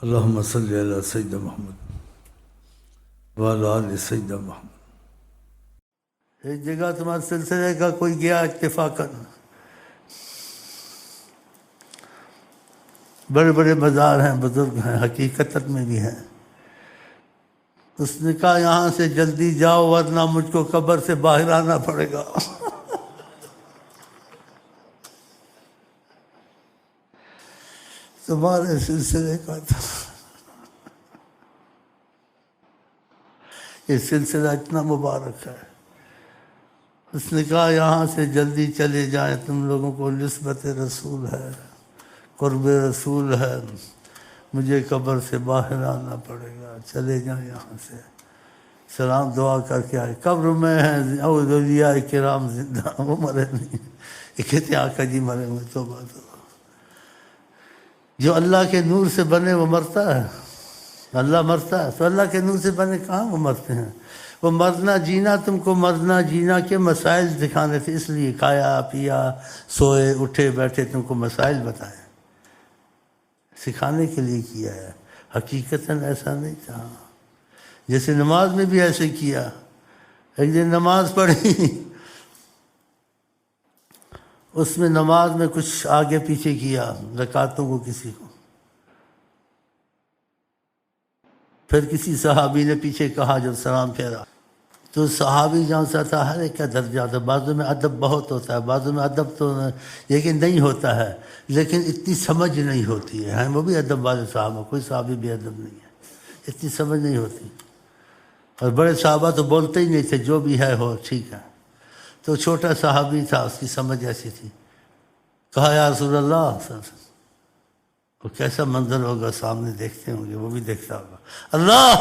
اللہم صلی علی سیدنا محمد وعلی آل سیدنا محمد۔ ایک جگہ تمہارے سلسلے کا کوئی گیا اتفاقاً، بڑے بڑے مزار ہیں، بزرگ ہیں، حقیقت میں بھی ہیں۔ اس نے کہا یہاں سے جلدی جاؤ ورنہ مجھ کو قبر سے باہر آنا پڑے گا۔ تمہارے سلسلے کا تھا یہ سلسلہ اتنا مبارک ہے۔ اس نے کہا یہاں سے جلدی چلے جائیں، تم لوگوں کو نسبت رسول ہے، قرب رسول ہے، مجھے قبر سے باہر آنا پڑے گا، چلے جائیں یہاں سے۔ سلام دعا کر کے آئے، قبر میں ہیں اولیاء کرام زندہ، وہ مرے نہیں۔ یہ کہتے آقا جی مرے ہوئے، توبہ توبہ۔ جو اللہ کے نور سے بنے وہ مرتا ہے؟ اللہ مرتا ہے؟ تو اللہ کے نور سے بنے کہاں وہ مرتے ہیں؟ وہ مرنا جینا، تم کو مرنا جینا کے مسائل دکھانے تھے، اس لیے کھایا پیا سوئے اٹھے بیٹھے تم کو مسائل بتائے، سکھانے کے لیے کیا ہے۔ حقیقتاً ایسا نہیں تھا۔ جیسے نماز میں بھی ایسے کیا، ایک دن نماز پڑھی، اس میں نماز میں کچھ آگے پیچھے کیا رکعتوں کو کسی کو، پھر کسی صحابی نے پیچھے کہا جب سلام پھیرا، تو صحابی جانتا تھا ہر ایک کا درجہ ہوتا ہے، بعضوں میں ادب بہت ہوتا ہے، بعضوں میں ادب تو لیکن نہیں ہوتا ہے، لیکن اتنی سمجھ نہیں ہوتی ہے۔ وہ بھی ادب والے صحابہ، کوئی صحابی بھی ادب نہیں ہے، اتنی سمجھ نہیں ہوتی۔ اور بڑے صحابہ تو بولتے ہی نہیں تھے، جو بھی ہے ہو ٹھیک ہے۔ تو چھوٹا صحابی تھا، اس کی سمجھ ایسی تھی، کہا یا رسول اللہ، وہ کیسا منظر ہوگا، سامنے دیکھتے ہوں گے، وہ بھی دیکھتا ہوگا، اللہ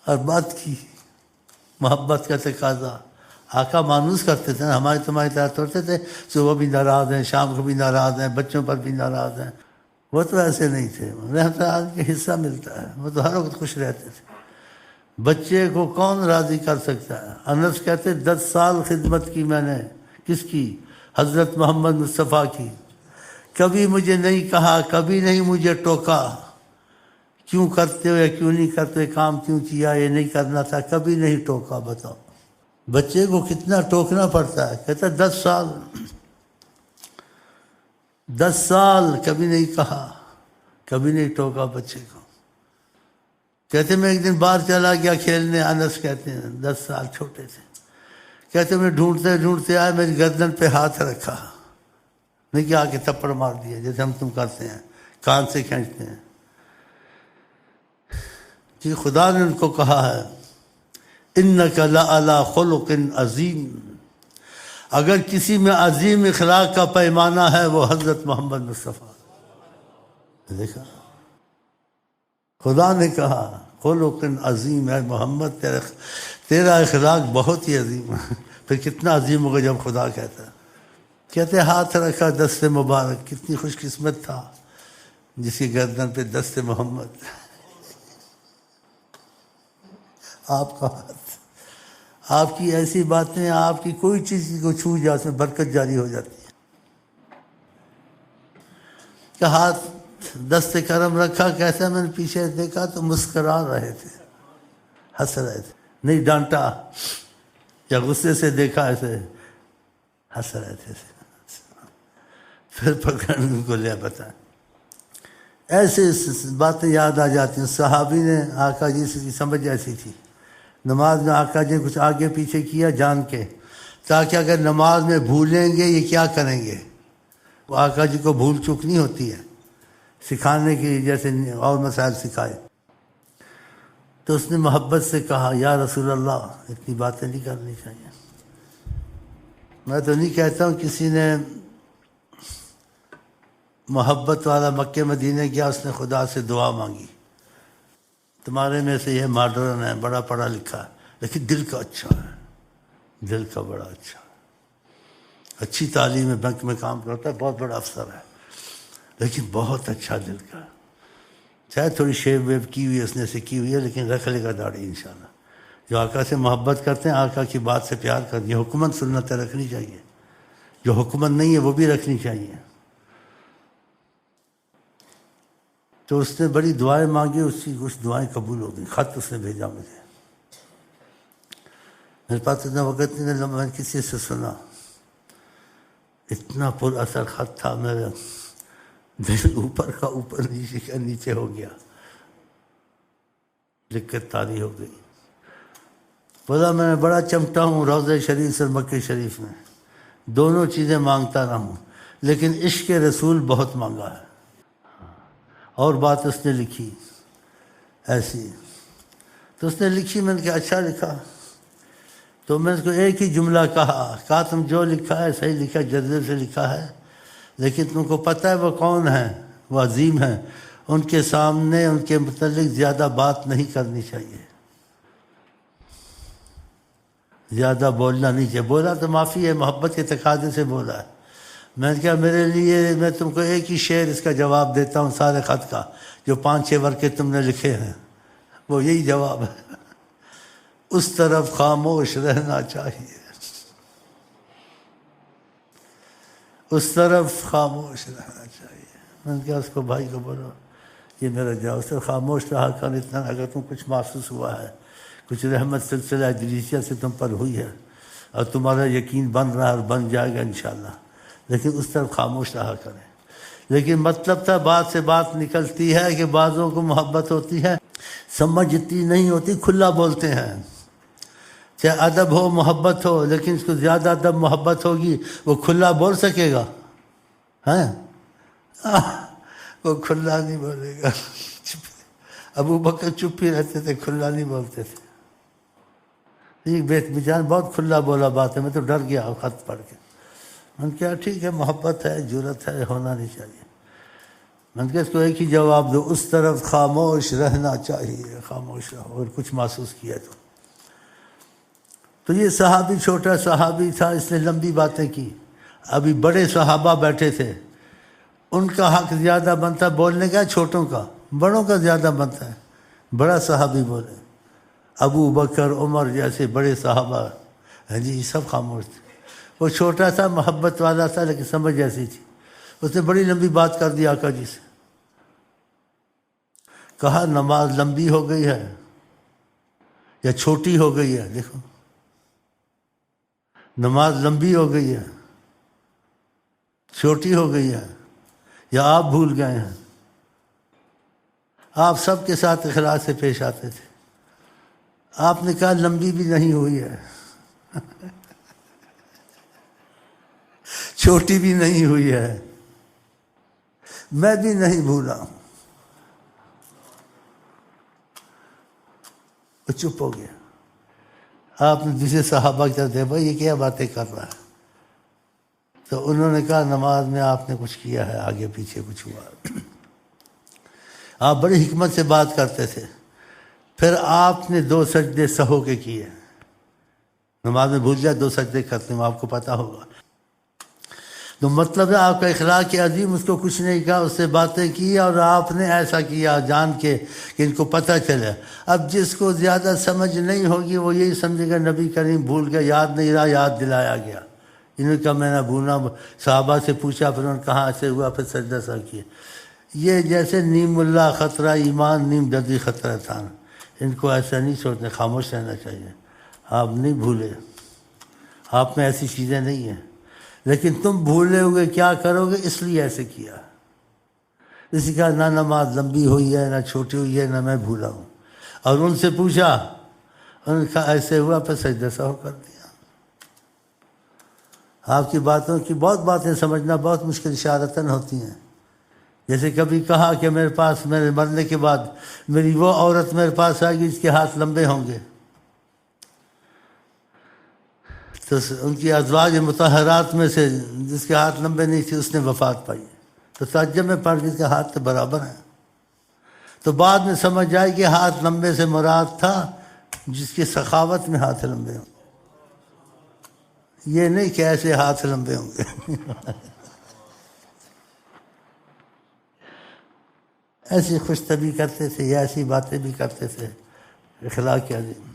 اور بات کی، محبت کا تقاضا۔ آقا مانوس کرتے تھے نا، ہمارے تمہاری طرح توڑتے تھے، صبح بھی ناراض ہیں، شام کو بھی ناراض ہیں، بچوں پر بھی ناراض ہیں۔ وہ تو ایسے نہیں تھے، رحمت اللہ کا حصہ ملتا ہے، وہ تو ہر وقت خوش رہتے تھے۔ بچے کو کون راضی کر سکتا ہے؟ انس کہتے 10 سال خدمت کی میں نے، کس کی؟ حضرت محمد مصطفیٰ کی۔ کبھی مجھے نہیں کہا، کبھی نہیں مجھے ٹوکا، کیوں کرتے ہو یا کیوں نہیں کرتے، کام کیوں کیا، یہ نہیں کرنا تھا، کبھی نہیں ٹوکا۔ بتاؤ بچے کو کتنا ٹوکنا پڑتا ہے۔ کہتا 10 سال، 10 سال کبھی نہیں کہا، کبھی نہیں ٹوکا بچے کو۔ کہتے میں ایک دن باہر چلا گیا کھیلنے، انس کہتے ہیں 10 سال چھوٹے تھے، کہتے میں ڈھونڈتے ڈھونڈتے آئے، میری گردن پہ ہاتھ رکھا، نہیں کہ آ کے تھپڑ مار دیا جیسے ہم تم کرتے ہیں، کان سے کھینچتے ہیں۔ کہ خدا نے ان کو کہا ہے انک لعلی خلق عظیم، اگر کسی میں عظیم اخلاق کا پیمانہ ہے وہ حضرت محمد مصطفیٰ۔ دیکھا خدا نے کہا خلق عظیم ہے محمد، تیرا اخلاق بہت ہی عظیم ہے۔ پھر کتنا عظیم ہوگا جب خدا کہتا ہے۔ کہتے ہاتھ رکھا دست مبارک، کتنی خوش قسمت تھا جس کی گردن پہ دست محمد، آپ کا ہاتھ۔ آپ کی ایسی باتیں، آپ کی کوئی چیز کو چھو جائے اس میں برکت جاری ہو جاتی ہے۔ کہ ہاتھ دست کرم رکھا، کیسا میں نے پیچھے دیکھا تو مسکرا رہے تھے، ہنس رہے تھے، نہیں ڈانٹا یا غصے سے دیکھا، ایسے ہنس رہے تھے۔ پھر پکڑنے کو لیا بتائیں، ایسے باتیں یاد آ جاتی ہیں۔ صحابی نے آقا جی سے سمجھ ایسی تھی، نماز میں آقا جی کچھ آگے پیچھے کیا جان کے، تاکہ اگر نماز میں بھولیں گے یہ کیا کریں گے، وہ آقا جی کو بھول چوک نہیں ہوتی ہے، سکھانے کی جیسے اور مسائل سکھائے۔ تو اس نے محبت سے کہا یا رسول اللہ اتنی باتیں نہیں کرنی چاہیے۔ میں تو نہیں کہتا ہوں کسی نے محبت والا مکے مدینے گیا، اس نے خدا سے دعا مانگی، تمہارے میں سے یہ ماڈرن ہے، بڑا پڑھا لکھا ہے، لیکن دل کا اچھا ہے، دل کا بڑا اچھا ہے، اچھی تعلیم ہے، بینک میں کام کرتا ہے، بہت بڑا افسر ہے، لیکن بہت اچھا دل کا ہے۔ چاہے تھوڑی شیو ویو کی ہوئی اس نے سے کی ہوئی ہے، لیکن رکھ لے گا داڑھی انشاءاللہ، جو آقا سے محبت کرتے ہیں آقا کی بات سے پیار کرتے ہیں. حکومت سنتیں رکھنی چاہیے، جو حکومت نہیں ہے وہ بھی رکھنی چاہیے. تو اس نے بڑی دعائیں مانگی، اس کی کچھ دعائیں قبول ہو گئی. خط اس نے بھیجا مجھے، میرے پاس اتنا وقت نہیں تھا، میں نے کسی سے سنا. اتنا پر اثر خط تھا، میرا دل اوپر کا اوپر، نیچے کا نیچے ہو گیا. لکھ کر طاری ہو گئی. بولا میں نے بڑا چمٹا ہوں روضہ شریف سے مکہ شریف میں، دونوں چیزیں مانگتا رہا ہوں، لیکن عشق رسول بہت مانگا ہے. اور بات اس نے لکھی ایسی، تو اس نے لکھی، میں نے کہا اچھا لکھا. تو میں نے اس کو ایک ہی جملہ کہا تم جو لکھا ہے صحیح لکھا، جذبے سے لکھا ہے، لیکن تم کو پتہ ہے وہ کون ہیں، وہ عظیم ہیں، ان کے سامنے ان کے متعلق زیادہ بات نہیں کرنی چاہیے، زیادہ بولنا نہیں چاہیے. بولا تو معافی ہے، محبت کے تقاضے سے بولا ہے. میں نے کہا میرے لیے، میں تم کو ایک ہی شعر اس کا جواب دیتا ہوں سارے خط کا، جو 5-6 ورقے تم نے لکھے ہیں، وہ یہی جواب ہے. اس طرف خاموش رہنا چاہیے، اس طرف خاموش رہنا چاہیے. میں نے کہا اس کو بھائی کو بولو یہ میرا جواب، اس طرف خاموش رہا کر. اتنا اگر تم کچھ محسوس ہوا ہے، کچھ رحمت سلسلہ ادریسیہ سے تم پر ہوئی ہے اور تمہارا یقین بن رہا ہے اور بن جائے گا انشاءاللہ، لیکن اس طرف خاموش رہا کریں. لیکن مطلب تھا بات سے بات نکلتی ہے کہ بعضوں کو محبت ہوتی ہے، سمجھ اتنی نہیں ہوتی، کھلا بولتے ہیں. چاہے ادب ہو محبت ہو، لیکن اس کو زیادہ ادب محبت ہوگی وہ کھلا بول سکے گا؟ ہیں وہ کھلا نہیں بولے گا. ابو بکر چپ ہی رہتے تھے، کھلا نہیں بولتے تھے. ایک بیچان بہت کھلا بولا بات ہے، میں تو ڈر گیا خط پڑھ کے. میں نے کہا ٹھیک ہے، محبت ہے، جرت ہے، ہونا نہیں چاہیے. میں نے کہا اس کو ایک ہی جواب دو، اس طرف خاموش رہنا چاہیے، خاموش رہو. اور کچھ محسوس کیا تو یہ صحابی چھوٹا صحابی تھا، اس نے لمبی باتیں کی. ابھی بڑے صحابہ بیٹھے تھے، ان کا حق زیادہ بنتا بولنے کا، چھوٹوں کا، بڑوں کا زیادہ بنتا ہے. بڑا صحابی بولے، ابو بکر عمر جیسے بڑے صحابہ ہیں جی، سب خاموش تھے. وہ چھوٹا تھا، محبت والا تھا، لیکن سمجھ ایسی تھی. اس نے بڑی لمبی بات کر دی آقا جی سے. کہا نماز لمبی ہو گئی ہے یا چھوٹی ہو گئی ہے؟ دیکھو، نماز لمبی ہو گئی ہے، چھوٹی ہو گئی ہے، یا آپ بھول گئے ہیں؟ آپ سب کے ساتھ اخلاص سے پیش آتے تھے. آپ نے کہا لمبی بھی نہیں ہوئی ہے، چھوٹی بھی نہیں ہوئی ہے، میں بھی نہیں بھولا ہوں. وہ چپ ہو گیا. آپ نے دوسرے صحابہ کی طرف دیکھا، بھائی یہ کیا باتیں کر رہا ہے؟ تو انہوں نے کہا نماز میں آپ نے کچھ کیا ہے، آگے پیچھے کچھ ہوا. آپ بڑی حکمت سے بات کرتے تھے. پھر آپ نے 2 سجدے سہو کے کیے. نماز میں بھول جائے 2 سجدے کرتے ہیں، آپ کو پتہ ہوگا. تو مطلب ہے آپ کا اخلاق عظیم، اس کو کچھ نہیں کہا، اس سے باتیں کی، اور آپ نے ایسا کیا جان کے کہ ان کو پتہ چلے. اب جس کو زیادہ سمجھ نہیں ہوگی وہ یہی سمجھے گا نبی کریم بھول گیا، یاد نہیں رہا، یاد دلایا گیا. انہوں نے کہا میں نہ بھولنا. صحابہ سے پوچھا، پھر انہوں نے کہا ایسے ہوا، پھر سجدہ سا کیا. یہ جیسے نیم اللہ خطرہ ایمان، نیم دردی خطرہ تھا. ان کو ایسا نہیں سوچنا، خاموش رہنا چاہیے. آپ نہیں بھولے، آپ میں ایسی چیزیں نہیں ہیں، لیکن تم بھولے ہوئے کیا کرو گے، اس لیے ایسے کیا. اسی کا نہ نماز لمبی ہوئی ہے، نہ چھوٹی ہوئی ہے، نہ میں بھولا ہوں. اور ان سے پوچھا، انہوں نے کہا ایسے ہوا، پھر سجدہ سہو کر دیا. آپ کی باتوں کی بہت باتیں سمجھنا بہت مشکل اشارتاً ہوتی ہیں. جیسے کبھی کہا کہ میرے پاس، میرے مرنے کے بعد میری وہ عورت میرے پاس آئے گی جس کے ہاتھ لمبے ہوں گے. تو ان کی ازواج مطہرات میں سے جس کے ہاتھ لمبے نہیں تھے، اس نے وفات پائی. تو تعجب میں پڑ گئی، اس کے ہاتھ تو برابر ہیں. تو بعد میں سمجھ آئی کہ ہاتھ لمبے سے مراد تھا جس کی سخاوت میں ہاتھ لمبے ہوں. یہ نہیں کہ ایسے ہاتھ لمبے ہوں گے. ایسی خوش طبعی کرتے تھے، یا ایسی باتیں بھی کرتے تھے. اخلاق عظیم.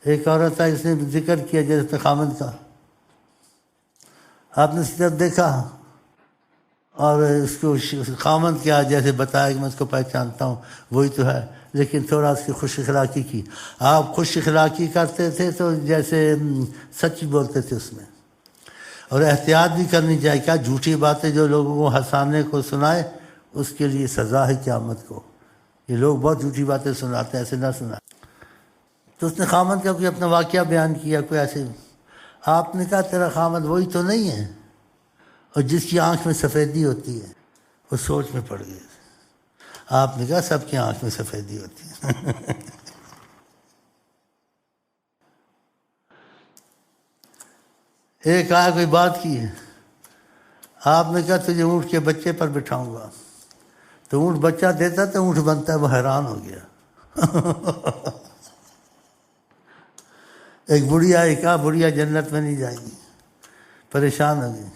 ایک عورت ہے، اس نے ذکر کیا جیسے خامند کا، آپ نے اس طرف دیکھا اور اس کو خامند کیا جیسے بتایا کہ میں اس کو پہچانتا ہوں وہی تو ہے، لیکن تھوڑا اس کی خوش اخلاقی کی. آپ خوش اخلاقی کرتے تھے تو جیسے سچ بولتے تھے اس میں. اور احتیاط بھی کرنی چاہیے، کیا جھوٹی باتیں جو لوگوں کو ہنسانے کو سنائے اس کے لیے سزا ہے قیامت کو. یہ لوگ بہت جھوٹی باتیں سناتے ہیں، ایسے نہ سنائے. تو اس نے خامند کا کوئی اپنا واقعہ بیان کیا، کوئی ایسے. آپ نے کہا تیرا خامند وہی تو نہیں ہے، اور جس کی آنکھ میں سفیدی ہوتی ہے. وہ سوچ میں پڑ گئے. آپ نے کہا سب کی آنکھ میں سفیدی ہوتی ہے. ایک آیا کوئی بات کی ہے، آپ نے کہا تجھے اونٹ کے بچے پر بٹھاؤں گا. تو اونٹ بچہ دیتا تو اونٹ بنتا ہے. وہ حیران ہو گیا. ایک بڑھیا آئی، کہا بڑھیا جنت میں نہیں جائے گی، پریشان ہو گئی.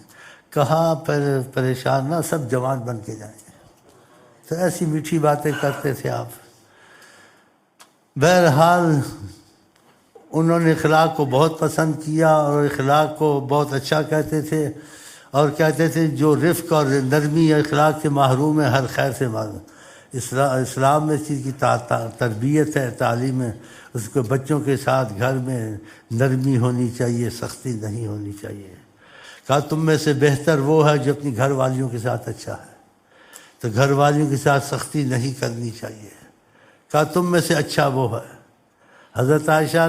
کہا پریشان نہ، سب جوان بن کے جائیں گے. تو ایسی میٹھی باتیں کرتے تھے آپ. بہرحال انہوں نے اخلاق کو بہت پسند کیا اور اخلاق کو بہت اچھا کہتے تھے، اور کہتے تھے جو رفق اور نرمی اخلاق سے محروم ہے ہر خیر سے محروم. اسلام میں اس چیز کی تربیت ہے، تعلیم ہے. اس کو بچوں کے ساتھ گھر میں نرمی ہونی چاہیے، سختی نہیں ہونی چاہیے. کہا تم میں سے بہتر وہ ہے جو اپنی گھر والیوں کے ساتھ اچھا ہے، تو گھر والیوں کے ساتھ سختی نہیں کرنی چاہیے. کہا تم میں سے اچھا وہ ہے. حضرت عائشہ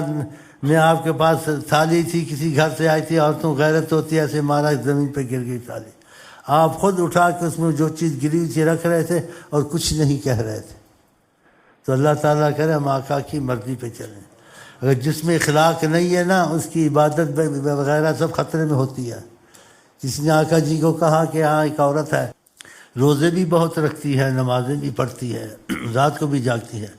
نے آپ کے پاس تھالی تھی، کسی گھر سے آئی تھی، عورتوں غیرت ہوتی ہے، ایسے مارا زمین پہ گر گئی تھالی. آپ خود اٹھا کے اس میں جو چیز گری ہوئی تھی رکھ رہے تھے اور کچھ نہیں کہہ رہے تھے. تو اللہ تعالیٰ کرے ہم آقا کی مرضی پہ چلیں. اگر جس میں اخلاق نہیں ہے نا، اس کی عبادت وغیرہ سب خطرے میں ہوتی ہے. کسی نے آقا جی کو کہا کہ ہاں ایک عورت ہے، روزے بھی بہت رکھتی ہے، نمازیں بھی پڑھتی ہے، رات کو بھی جاگتی ہے،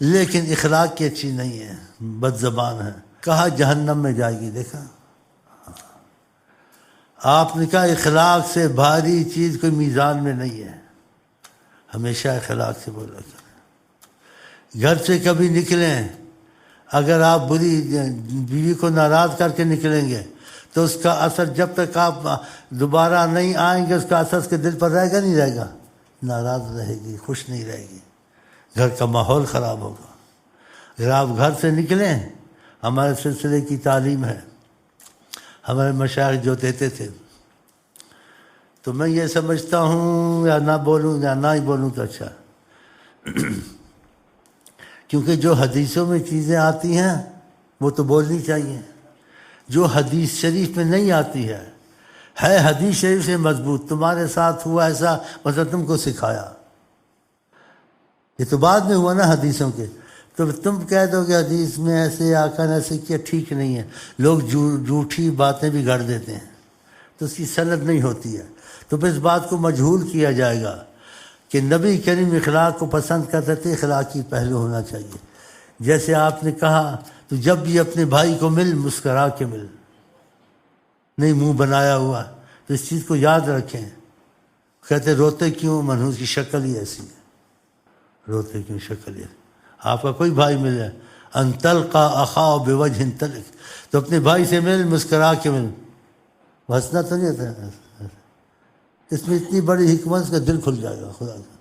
لیکن اخلاق کی اچھی نہیں ہے، بد زبان ہے. کہا جہنم میں جائے گی. دیکھا آپ نے کہا اخلاق سے بھاری چیز کوئی میزان میں نہیں ہے. ہمیشہ اخلاق سے بولا کریں. گھر سے کبھی نکلیں، اگر آپ بری بیوی کو ناراض کر کے نکلیں گے تو اس کا اثر جب تک آپ دوبارہ نہیں آئیں گے اس کا اثر اس کے دل پر رہے گا نہیں رہے گا. ناراض رہے گی، خوش نہیں رہے گی، گھر کا ماحول خراب ہوگا. اگر آپ گھر سے نکلیں، ہمارے سلسلے کی تعلیم ہے، ہمارے مشائخ جو دیتے تھے، تو میں یہ سمجھتا ہوں یا نہ بولوں یا نہ ہی بولوں تو اچھا. کیونکہ جو حدیثوں میں چیزیں آتی ہیں وہ تو بولنی چاہیے. جو حدیث شریف میں نہیں آتی ہے حدیث شریف سے مضبوط. تمہارے ساتھ ہوا ایسا، مطلب تم کو سکھایا. یہ تو بعد میں ہوا نا حدیثوں کے. تو تم کہہ دو کہ حدیث میں ایسے آقا نے ایسے کیا، ٹھیک نہیں ہے. لوگ جھوٹی باتیں بھی گڑھ دیتے ہیں تو اس کی سند نہیں ہوتی ہے. تو پھر اس بات کو مجہول کیا جائے گا کہ نبی کریم اخلاق کو پسند کرتے تھے، اخلاقی پہلو ہونا چاہیے. جیسے آپ نے کہا تو جب بھی اپنے بھائی کو مل مسکرا کے مل، نہیں منہ بنایا ہوا. تو اس چیز کو یاد رکھیں. کہتے روتے کیوں؟ منحوس کی شکل ہی ایسی ہے. روتے کیوں؟ شکل ہی. آپ کا کوئی بھائی ملے، ان تلقى اخا بوجه طلق، تو اپنے بھائی سے مل، مسکرا کے مل. ہنسنا تو نہیں ہوتا. اس میں اتنی بڑی حکمت، اس کا دل کھل جائے گا. خدا کا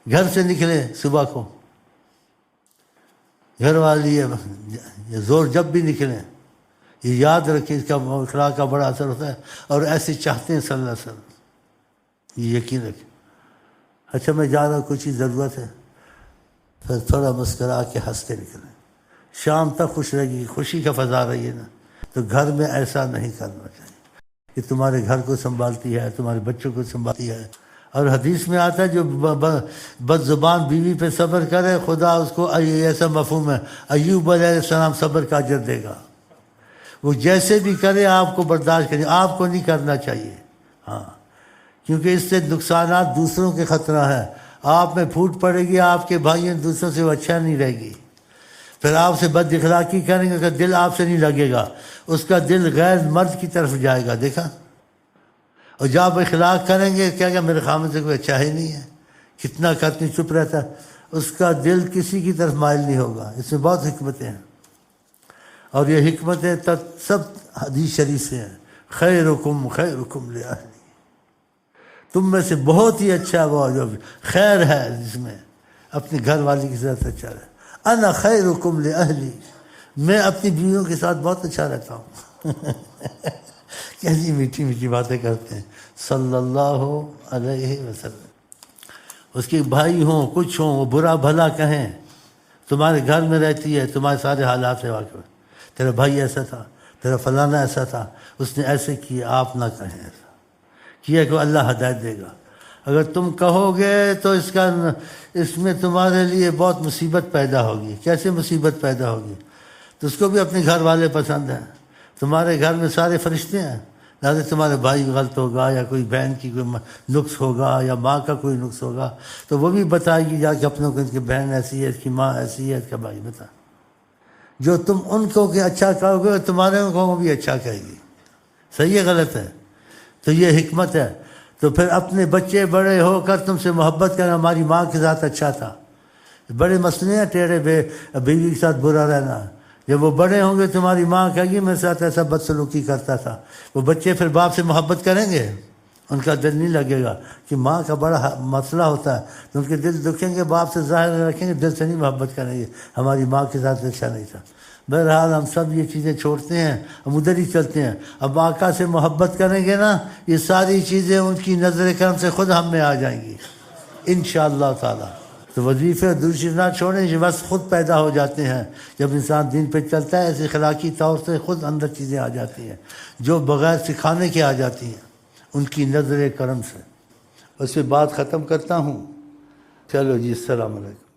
گھر سے نکلے صبح کو، گھر والی یہ زور جب بھی نکلیں یہ یاد رکھیں، اس کا اخلاق کا بڑا اثر ہوتا ہے. اور ایسے چاہتے ہیں صلی اللہ علیہ وسلم، یہ یقین رکھیں. اچھا میں جا رہا ہوں، کچھ ضرورت ہے، پھر تھوڑا مسکرا کے ہنس کے نکلیں. شام تک خوش رہے گی، خوشی کا فضا رہی ہے نا. تو گھر میں ایسا نہیں کرنا چاہیے کہ تمہارے گھر کو سنبھالتی ہے، تمہارے بچوں کو سنبھالتی ہے. اور حدیث میں آتا ہے جو بد زبان بیوی پہ صبر کرے خدا اس کو، ایسا مفہوم ہے، ایوب علیہ السلام صبر کا اجر دے گا. وہ جیسے بھی کرے آپ کو برداشت کریں، آپ کو نہیں کرنا چاہیے. ہاں، کیونکہ اس سے نقصانات دوسروں کے خطرہ ہے. آپ میں پھوٹ پڑے گی، آپ کے بھائیوں دوسروں سے وہ اچھا نہیں رہے گی. پھر آپ سے بد اخلاقی کریں گے، اس کا دل آپ سے نہیں لگے گا، اس کا دل غیر مرد کی طرف جائے گا. دیکھا. اور جب آپ اخلاق کریں گے کیا کہ میرے خامد سے کوئی اچھا ہی نہیں ہے، کتنا کرتی چپ رہتا ہے، اس کا دل کسی کی طرف مائل نہیں ہوگا. اس میں بہت حکمتیں ہیں. اور یہ حکمتیں سب حدیث شریف سے ہیں. خیرکم خیرکم لأہلی، تم میں سے بہت ہی اچھا وہ جو خیر ہے جس میں اپنے گھر والی کے ساتھ اچھا رہے. انا خیرکم لأہلی، میں اپنی بیویوں کے ساتھ بہت اچھا رہتا ہوں. کیسی میٹھی میٹھی باتیں کرتے ہیں صلی اللہ علیہ وسلم. اس کے بھائی ہوں کچھ ہوں وہ برا بھلا کہیں، تمہارے گھر میں رہتی ہے، تمہارے سارے حالات سے واقف ہے. تیرا بھائی ایسا تھا، تیرا فلانا ایسا تھا، اس نے ایسے کیا، آپ نہ کہیں ایسا کیا کہ اللہ ہدایت دے گا. اگر تم کہو گے تو اس میں تمہارے لیے بہت مصیبت پیدا ہوگی. کیسے مصیبت پیدا ہوگی؟ تو اس کو بھی اپنے گھر والے پسند ہیں، تمہارے گھر میں سارے فرشتے ہیں، لہٰذا تمہارے بھائی غلط ہوگا یا کوئی بہن کی کوئی نقص ہوگا یا ماں کا کوئی نقص ہوگا تو وہ بھی بتائے گی جا کے اپنوں کو، اس کی بہن ایسی ہے، اس کی ماں ایسی ہے، اس کا بھائی بتا. جو تم ان کو کہ اچھا کہو گے تمہارے کو بھی اچھا کہے گی. صحیح ہے غلط ہے؟ تو یہ حکمت ہے. تو پھر اپنے بچے بڑے ہو کر تم سے محبت کرنا. ہماری ماں کے ساتھ اچھا تھا، بڑے مسئلے ہیں ٹیڑے بیوی کے ساتھ برا رہنا. جب وہ بڑے ہوں گے تمہاری ماں کہے گی میرے ساتھ ایسا بدسلوکی کرتا تھا. وہ بچے پھر باپ سے محبت کریں گے، ان کا دل نہیں لگے گا کہ ماں کا بڑا مسئلہ ہوتا ہے تو ان کے دل دکھیں گے، باپ سے ظاہر رکھیں گے، دل سے نہیں محبت کریں گے. ہماری ماں کے ساتھ اچھا نہیں تھا. بہرحال ہم سب یہ چیزیں چھوڑتے ہیں، ہم ادھر ہی چلتے ہیں. اب آقا سے محبت کریں گے نا، یہ ساری چیزیں ان کی نظر کرم سے خود ہم میں آ جائیں گی انشاءاللہ تعالی. تو وظیفے اور درود شریف نہ چھوڑیں، یہ بس خود پیدا ہو جاتے ہیں. جب انسان دین پہ چلتا ہے ایسے اخلاقی طور سے خود اندر چیزیں آ جاتی ہیں جو بغیر سکھانے کے آ جاتی ہیں ان کی نظر کرم سے. اس پہ بات ختم کرتا ہوں. چلو جی، السلام علیکم.